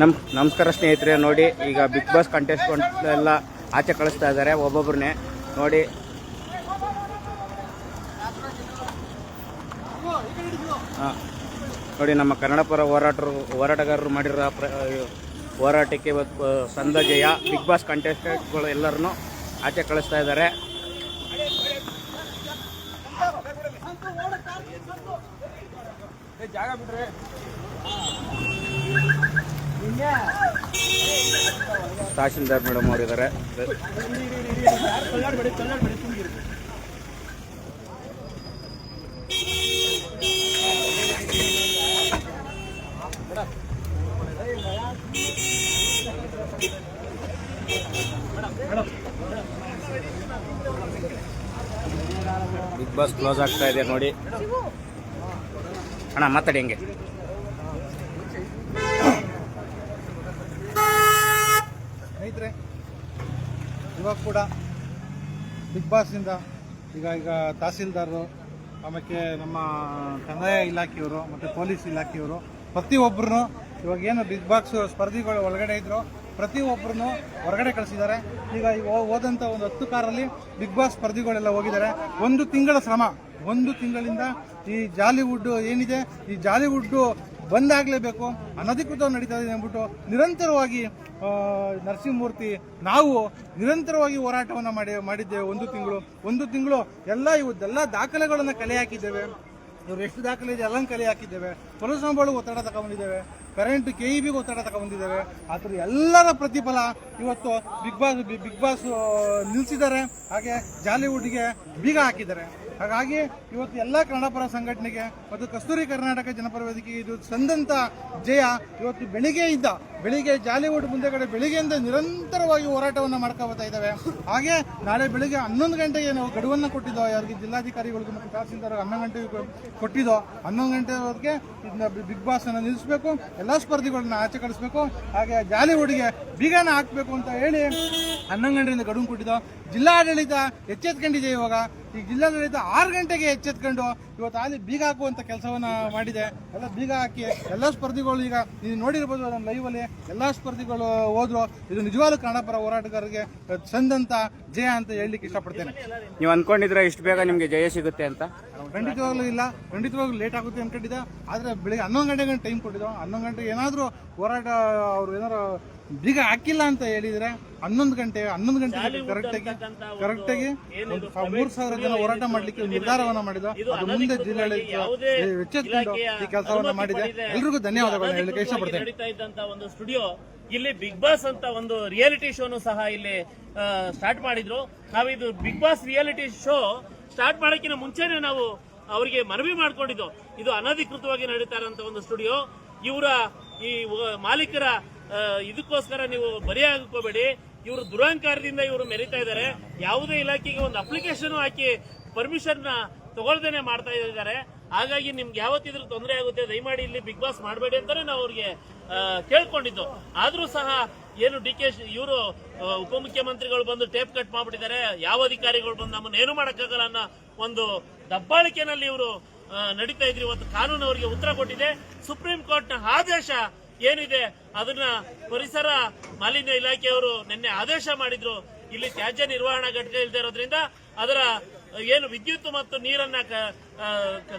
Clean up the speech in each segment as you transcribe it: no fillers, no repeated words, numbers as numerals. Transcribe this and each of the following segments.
ನಮಸ್ಕಾರ ಸ್ನೇಹಿತರೆ. ನೋಡಿ, ಈಗ ಬಿಗ್ ಬಾಸ್ ಕಂಟೆಸ್ಟೆಂಟ್ ಎಲ್ಲ ಆಚೆ ಕಳಿಸ್ತಾ ಇದ್ದಾರೆ ಒಬ್ಬೊಬ್ಬರನ್ನೇ. ನೋಡಿ, ನೋಡಿ ನಮ್ಮ ಕನ್ನಡ ಪರ ಹೋರಾಟಗಾರರು ಮಾಡಿರೋ ಹೋರಾಟಕ್ಕೆ ಇವತ್ತು ಸಂದ ಜಯ. ಬಿಗ್ ಬಾಸ್ ಕಂಟೆಸ್ಟೆಂಟ್ಗಳು ಎಲ್ಲರನ್ನೂ ಆಚೆ ಕಳಿಸ್ತಾ ಇದ್ದಾರೆ. ತಹಶೀಲ್ದಾರ್ ಮೇಡಮ್ ಅವರಿದ್ದಾರೆ. ಬಿಗ್ ಬಾಸ್ ಕ್ಲೋಸ್ ಆಗ್ತಾ ಇದೆ ನೋಡಿ. ಅಣ್ಣ ಮಾತಾಡಿ ಹಂಗೆ. ಸ್ನೇಹಿತರೆ, ಇವಾಗ ಕೂಡ ಬಿಗ್ ಬಾಸಿಂದ ಈಗ ತಹಸೀಲ್ದಾರರು, ಆಮೇಲೆ ನಮ್ಮ ಕಂದಾಯ ಇಲಾಖೆಯವರು ಮತ್ತು ಪೊಲೀಸ್ ಇಲಾಖೆಯವರು ಪ್ರತಿಯೊಬ್ಬರು ಇವಾಗ ಏನು ಬಿಗ್ ಬಾಸ್ ಸ್ಪರ್ಧಿಗಳು ಒಳಗಡೆ ಇದ್ರು ಪ್ರತಿಯೊಬ್ಬರನ್ನು ಹೊರಗಡೆ ಕಳಿಸಿದ್ದಾರೆ. ಈಗ ಹೋದಂಥ ಒಂದು 10 ಕಾರಲ್ಲಿ ಬಿಗ್ ಬಾಸ್ ಸ್ಪರ್ಧಿಗಳೆಲ್ಲ ಹೋಗಿದ್ದಾರೆ. ಒಂದು ತಿಂಗಳ ಶ್ರಮ, ಒಂದು ತಿಂಗಳಿಂದ ಈ ಜಾಲಿವುಡ್ ಏನಿದೆ, ಈ ಜಾಲಿವುಡ್ ಬಂದಾಗಲೇಬೇಕು, ಅನಧಿಕೃತವಾಗಿ ನಡೀತಾ ಇದೆ ಅಂದ್ಬಿಟ್ಟು ನಿರಂತರವಾಗಿ ನರಸಿಂಹಮೂರ್ತಿ ನಾವು ನಿರಂತರವಾಗಿ ಹೋರಾಟವನ್ನು ಮಾಡಿದ್ದೇವೆ. ಒಂದು ತಿಂಗಳು ಇವತ್ತೆಲ್ಲ ದಾಖಲೆಗಳನ್ನು ಕಲೆ ಹಾಕಿದ್ದೇವೆ. ಇವ್ರು ಎಷ್ಟು ದಾಖಲೆ ಇದೆ ಎಲ್ಲ ಕಲೆ ಹಾಕಿದ್ದೇವೆ. ಪೊಲೀಸ್ ಸಂಬಳಕ್ಕೆ ಒತ್ತಡ ತಗೊಂಡಿದ್ದೇವೆ, ಕರೆಂಟ್ KEBಗೆ ಒತ್ತಡ ತಗೊಂಡಿದ್ದೇವೆ. ಆತರ ಎಲ್ಲರ ಪ್ರತಿಫಲ ಇವತ್ತು ಬಿಗ್ ಬಾಸ್ ನಿಲ್ಲಿಸಿದ್ದಾರೆ. ಹಾಗೆ ಜಾಲಿವುಡ್ಗೆ ಬೀಗ ಹಾಕಿದ್ದಾರೆ. ಹಾಗಾಗಿ ಇವತ್ತು ಎಲ್ಲ ಕನ್ನಡಪರ ಸಂಘಟನೆಗೆ ಮತ್ತು ಕಸ್ತೂರಿ ಕರ್ನಾಟಕ ಜನಪರ ವೇದಿಕೆ ಇದು ಸಂದಂತ ಜಯ. ಇವತ್ತು ಬೆಳಿಗ್ಗೆ ಜಾಲಿವುಡ್ ಮುಂದೆಗಡೆ ಬೆಳಿಗ್ಗೆಯಿಂದ ನಿರಂತರವಾಗಿ ಹೋರಾಟವನ್ನು ಮಾಡ್ಕೊಳ್ತಾ ಇದ್ದಾವೆ. ಹಾಗೆ ನಾಳೆ ಬೆಳಿಗ್ಗೆ 11 ಗಂಟೆಗೆ ನಾವು ಗಡುವನ್ನು ಕೊಟ್ಟಿದ್ದೋ ಯಾರಿಗೆ ಜಿಲ್ಲಾಧಿಕಾರಿಗಳಿಗೆ ಮತ್ತು ತಹಸೀಲ್ದಾರ್ 11 ಗಂಟೆಗೆ ಕೊಟ್ಟಿದ್ದೋ. 11 ಗಂಟೆವರೆಗೆ ಬಿಗ್ ಬಾಸ್ ಅನ್ನು ನಿಲ್ಲಿಸಬೇಕು, ಎಲ್ಲ ಸ್ಪರ್ಧಿಗಳನ್ನ ಆಚೆ ಕಳಿಸ್ಬೇಕು, ಹಾಗೆ ಜಾಲಿವುಡ್ಗೆ ಬೀಗನ ಹಾಕಬೇಕು ಅಂತ ಹೇಳಿ 11 ಗಂಟೆಯಿಂದ ಗಡುವು ಕೊಟ್ಟಿದ್ದೋ. ಜಿಲ್ಲಾಡಳಿತ ಎಚ್ಚೆತ್ಕೊಂಡಿದೆ. ಇವಾಗ ಈ ಜಿಲ್ಲಾಡಳಿತ 6 ಗಂಟೆಗೆ ಎಚ್ಚೆತ್ಕೊಂಡು ಇವತ್ತು ಅಲ್ಲಿ ಬೀಗ ಹಾಕುವಂತ ಕೆಲಸವನ್ನ ಮಾಡಿದೆ. ಎಲ್ಲ ಬೀಗ ಹಾಕಿ ಎಲ್ಲ ಸ್ಪರ್ಧಿಗಳು ಈಗ ನೀವು ನೋಡಿರ್ಬೋದು ನಮ್ಮ ಲೈವಲ್ಲಿ ಎಲ್ಲ ಸ್ಪರ್ಧಿಗಳು ಹೋದ್ರು. ಇದು ನಿಜವಾಗ್ಲೂ ಕನ್ನಡ ಪರ ಹೋರಾಟಗಾರರಿಗೆ ಸಂದಂತ ಜಯ ಅಂತ ಹೇಳಲಿಕ್ಕೆ ಇಷ್ಟಪಡ್ತೇನೆ. ನೀವು ಅನ್ಕೊಂಡಿದ್ರೆ ಇಷ್ಟು ಬೇಗ ನಿಮ್ಗೆ ಜಯ ಸಿಗುತ್ತೆ ಅಂತ? ಖಂಡಿತವಾಗ್ಲೂ ಇಲ್ಲ, ಖಂಡಿತವಾಗ್ಲೂ ಲೇಟ್ ಆಗುತ್ತೆ ಅನ್ಕೊಂಡಿದ್ದೆ. ಆದರೆ ಬೆಳಿಗ್ಗೆ 11 ಗಂಟೆಗೆ ಟೈಮ್ ಕೊಟ್ಟಿದ್ದೋ. 11 ಗಂಟೆಗೆ ಏನಾದರೂ ಹೋರಾಟ ಅವ್ರು ಏನಾರು ಬೀಗ ಹಾಕಿಲ್ಲ ಅಂತ ಹೇಳಿದ್ರೆ 11 ಗಂಟೆ ಕರೆಕ್ಟಾಗಿ 3,000 ಜನ ಹೋರಾಟ ಮಾಡ್ಲಿಕ್ಕೆ ನಿರ್ಧಾರವನ್ನ ಮಾಡಿದ. ಅದು ಮುಂದೆ ಜಿಲ್ಲಾಡಳಿತ ಎಚ್ಚೆತ್ಕೊಂಡು ಈ ಕೆಲಸವನ್ನ ಮಾಡಿದೆ. ಎಲ್ರಿಗೂ ಧನ್ಯವಾದಗಳನ್ನ ಹೇಳಲಿಕ್ಕೆ ಇಷ್ಟಪಡ್ತೇನೆ. ಒಂದು ಸ್ಟುಡಿಯೋ ಇಲ್ಲಿ ಬಿಗ್ ಬಾಸ್ ಅಂತ ಒಂದು ರಿಯಾಲಿಟಿ ಶೋನು ಸಹ ಇಲ್ಲಿ ಸ್ಟಾರ್ಟ್ ಮಾಡಿದ್ರು. ನಾವಿದು big boss reality show start ಮಾಡೋಕ್ಕಿಂತ ಮುಂಚೆನೆ ನಾವು ಅವರಿಗೆ ಮನವಿ ಮಾಡ್ಕೊಂಡಿದ್ದು, ಇದು ಅನಧಿಕೃತವಾಗಿ ನಡೀತಾ ಇರೋಂಥ ಒಂದು ಸ್ಟುಡಿಯೋ. ಇವರ ಈ ಮಾಲೀಕರ ಇದಕ್ಕೋಸ್ಕರ ನೀವು ಬಲಿಯಾಗೋಬೇಡಿ. ಇವರು ದುರಹಂಕಾರದಿಂದ ಇವರು ಮೆರೀತಾ ಇದ್ದಾರೆ. ಯಾವುದೇ ಇಲಾಖೆಗೆ ಒಂದು ಅಪ್ಲಿಕೇಶನ್ ಹಾಕಿ ಪರ್ಮಿಷನ್ ತಗೊಳ್ದೇನೆ ಮಾಡ್ತಾ ಇದ್ದಾರೆ. ಹಾಗಾಗಿ ನಿಮ್ಗೆ ಯಾವತ್ತಿದ್ರೂ ತೊಂದರೆ ಆಗುತ್ತೆ, ದಯಮಾಡಿ ಇಲ್ಲಿ ಬಿಗ್ ಬಾಸ್ ಮಾಡಬೇಡಿ ಅಂತಾನೆ ನಾವು ಅವ್ರಿಗೆ ಕೇಳ್ಕೊಂಡಿದ್ದು. ಆದ್ರೂ ಸಹ ಏನು DK ಇವರು ಉಪಮುಖ್ಯಮಂತ್ರಿಗಳು ಬಂದು ಟೇಪ್ ಕಟ್ ಮಾಡ್ಬಿಟ್ಟಿದ್ದಾರೆ. ಯಾವ ಅಧಿಕಾರಿಗಳು ಬಂದು ನಮ್ಮನ್ನ ಏನು ಮಾಡಕ್ಕಾಗಲ್ಲ ಅನ್ನೋ ಒಂದು ದಬ್ಬಾಳಿಕೆನಲ್ಲಿ ಇವರು ನಡೀತಾ ಇದ್ರು. ಇವತ್ತು ಕಾನೂನು ಅವರಿಗೆ ಉತ್ತರ ಕೊಟ್ಟಿದೆ. ಸುಪ್ರೀಂ ಕೋರ್ಟ್ ನ ಆದೇಶ ಏನಿದೆ ಅದನ್ನ ಪರಿಸರ ಮಾಲಿನ್ಯ ಇಲಾಖೆಯವರು ನಿನ್ನೆ ಆದೇಶ ಮಾಡಿದ್ರು. ಇಲ್ಲಿ ತ್ಯಾಜ್ಯ ನಿರ್ವಹಣಾ ಘಟಕ ಇಲ್ಲದೆ ಇರೋದ್ರಿಂದ ಅದರ ಏನು ವಿದ್ಯುತ್ ಮತ್ತು ನೀರನ್ನ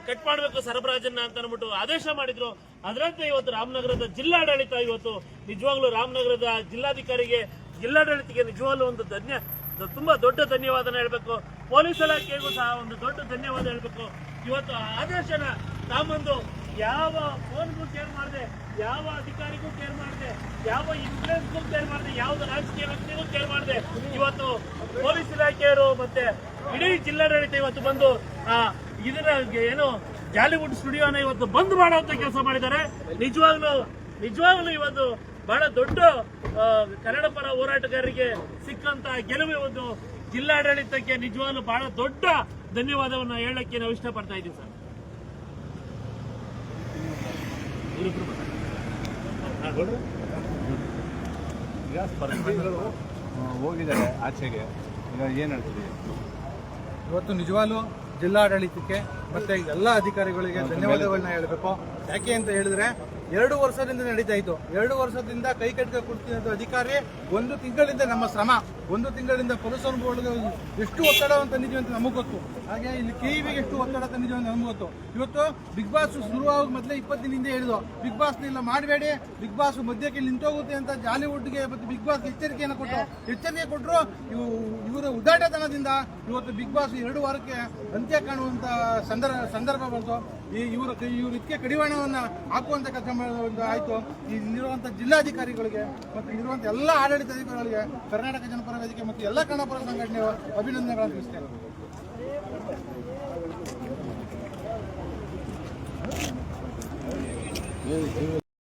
ಕಟ್ ಮಾಡಬೇಕು ಸರಬರಾಜನ್ನ ಅಂತ ಅಂದ್ಬಿಟ್ಟು ಆದೇಶ ಮಾಡಿದ್ರು. ಅದರಂತೆ ಇವತ್ತು ರಾಮನಗರದ ಜಿಲ್ಲಾಡಳಿತ ಇವತ್ತು ನಿಜವಾಗ್ಲೂ ರಾಮನಗರದ ಜಿಲ್ಲಾಡಳಿತಕ್ಕೆ ನಿಜವಾಗ್ಲೂ ಒಂದು ತುಂಬಾ ದೊಡ್ಡ ಧನ್ಯವಾದನ ಹೇಳ್ಬೇಕು. ಪೊಲೀಸ್ ಇಲಾಖೆಗೂ ಸಹ ಒಂದು ದೊಡ್ಡ ಧನ್ಯವಾದ ಹೇಳ್ಬೇಕು. ಇವತ್ತು ಆದೇಶನ ತಾಂಬಂದು ಯಾವ ಫೋನ್ಗೂ ಕೇರ್ ಮಾಡದೆ, ಯಾವ ಅಧಿಕಾರಿಗೂ ಕೇರ್ ಮಾಡದೆ, ಯಾವ ಇನ್ಫ್ಲೂಯೆನ್ಸ್ಗೂ ಕೇರ್ ಮಾಡದೆ, ಯಾವುದೇ ರಾಜಕೀಯ ವ್ಯಕ್ತಿಗೂ ಕೇರ್ ಮಾಡದೆ ಇವತ್ತು ಪೊಲೀಸ್ ಇಲಾಖೆಯವರು ಮತ್ತೆ ಇಡೀ ಜಿಲ್ಲಾಡಳಿತ ಇವತ್ತು ಬಂದು ಇದನ್ನ ಏನು ಜಾಲಿವುಡ್ ಸ್ಟುಡಿಯೋನ ಇವತ್ತು ಬಂದ್ ಮಾಡುವಂತ ಕೆಲಸ ಮಾಡಿದ್ದಾರೆ. ನಿಜವಾಗ್ಲೂ ಇವತ್ತು ಬಹಳ ದೊಡ್ಡ ಕನ್ನಡ ಪರ ಹೋರಾಟಗಾರರಿಗೆ ಸಿಕ್ಕಂತ ಗೆಲುವು ಒಂದು ಜಿಲ್ಲಾಡಳಿತಕ್ಕೆ ನಿಜವಾಗ್ಲೂ ಬಹಳ ದೊಡ್ಡ ಧನ್ಯವಾದವನ್ನ ಹೇಳಕ್ಕೆ ನಾವು ಇಷ್ಟಪಡ್ತಾ ಇದ್ದೀವಿ ಸರ್. ಈಗ ಸ್ಪರ್ಧಿಗಳು ಹೋಗಿದ್ದಾರೆ ಆಚೆಗೆ, ಈಗ ಏನು ಹೇಳ್ತೀವಿ? ಇವತ್ತು ನಿಜವಾಗ್ಲೂ ಜಿಲ್ಲಾಡಳಿತಕ್ಕೆ ಮತ್ತು ಎಲ್ಲ ಅಧಿಕಾರಿಗಳಿಗೆ ಧನ್ಯವಾದಗಳನ್ನ ಹೇಳಬೇಕು. ಯಾಕೆ ಅಂತ ಹೇಳಿದ್ರೆ 2 ವರ್ಷದಿಂದ ನಡೀತಾ ಇತ್ತು. 2 ವರ್ಷದಿಂದ ಕೈ ಕಟ್ಟಿಗೆ ಕೊಡ್ತೀನಿ ಅಂತ ಅಧಿಕಾರಿ 1 ತಿಂಗಳಿಂದ ನಮ್ಮ ಶ್ರಮ, 1 ತಿಂಗಳಿಂದ ಪೊಲೀಸರ ಬೋರ್ಡ್ಗೆ ಎಷ್ಟು ಒತ್ತಡ ತಂದಿದ್ದೀವಿ ಅಂತ ನಮಗೆ ಗೊತ್ತು. ಹಾಗೆ ಇಲ್ಲಿ KEBಗೆ ಎಷ್ಟು ಒತ್ತಡ ತಂದಿದ್ದೀವಿ ಅಂತ ನಮ್ಗೆ ಗೊತ್ತು. ಇವತ್ತು ಬಿಗ್ ಬಾಸ್ ಶುರುವಾಗ ಮೊದಲೇ 20 ದಿನದಿಂದ ಹೇಳಿದ್ರು ಬಿಗ್ ಬಾಸ್ ಇಲ್ಲ ಮಾಡಬೇಡಿ, ಬಿಗ್ ಬಾಸ್ ಮಧ್ಯಕ್ಕೆ ನಿಂತೋಗುತ್ತೆ ಅಂತ ಜಾಲಿವುಡ್ಗೆ ಮತ್ತು ಬಿಗ್ ಬಾಸ್ ಎಚ್ಚರಿಕೆಯನ್ನು ಕೊಟ್ಟರು. ಇವರ ಉದಾಟತನದಿಂದ ಇವತ್ತು ಬಿಗ್ ಬಾಸ್ 2 ವಾರಕ್ಕೆ ಅಂತ್ಯ ಕಾಣುವಂತ ಸಂದರ್ಭ ಬಂತು. ಇವರು ಇದಕ್ಕೆ ಕಡಿವಾಣವನ್ನು ಹಾಕುವಂತ ಕೆಲಸ ಆಯಿತು. ಇಲ್ಲಿರುವಂಥ ಜಿಲ್ಲಾಧಿಕಾರಿಗಳಿಗೆ ಮತ್ತು ಇಲ್ಲಿರುವಂಥ ಎಲ್ಲ ಆಡಳಿತಾಧಿಕಾರಿಗಳಿಗೆ ಕರ್ನಾಟಕ ಜನಪರ ವೇದಿಕೆ ಮತ್ತು ಎಲ್ಲ ಕನ್ನಡಪರ ಸಂಘಟನೆ ಅಭಿನಂದನೆಗಳನ್ನು ತಿಳಿಸ್ತೇನೆ.